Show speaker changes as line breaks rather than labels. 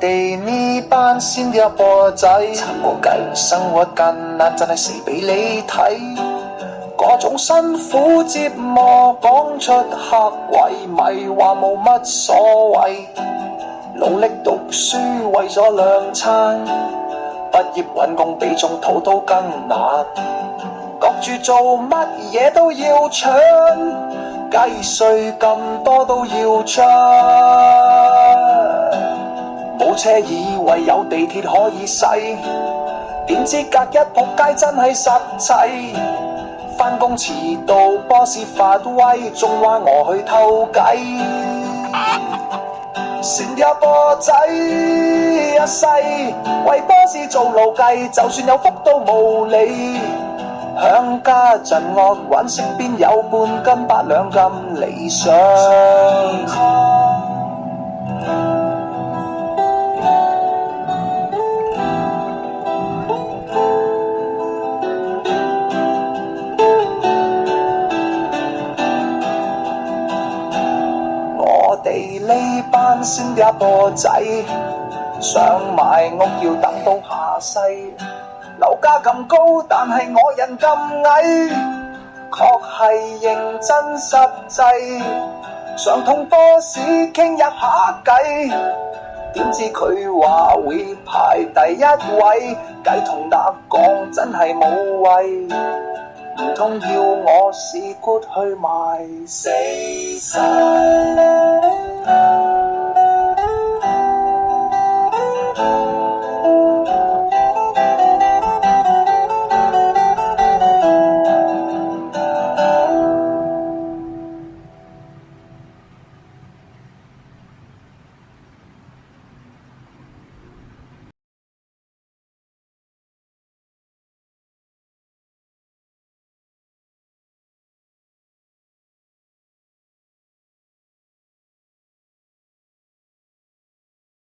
哋呢班新加坡仔，撐過計生活艱難，真係死俾你睇。嗰種辛苦折磨，講出黑鬼咪話冇乜所謂。努力讀書為咗兩餐，畢業揾工比中途都更難。覺住做乜嘢都要搶，計稅咁多都要出。冇車以為有地鐵可以使，點知隔一仆街真係實際。返工遲到 boss 發威，仲話我去偷雞。新加坡仔一世為 boss 做奴隸，就算有福都冇理。響家陣惡揾食邊有半斤八兩咁理想。我哋呢班新加坡仔想買屋要等到下世。樓價咁高，但係我人咁矮，確係認真實際。想同 boss 傾一下計，點知佢話會排第一位，計同答講真係冇謂，唔通要我試 good 去賣死晒。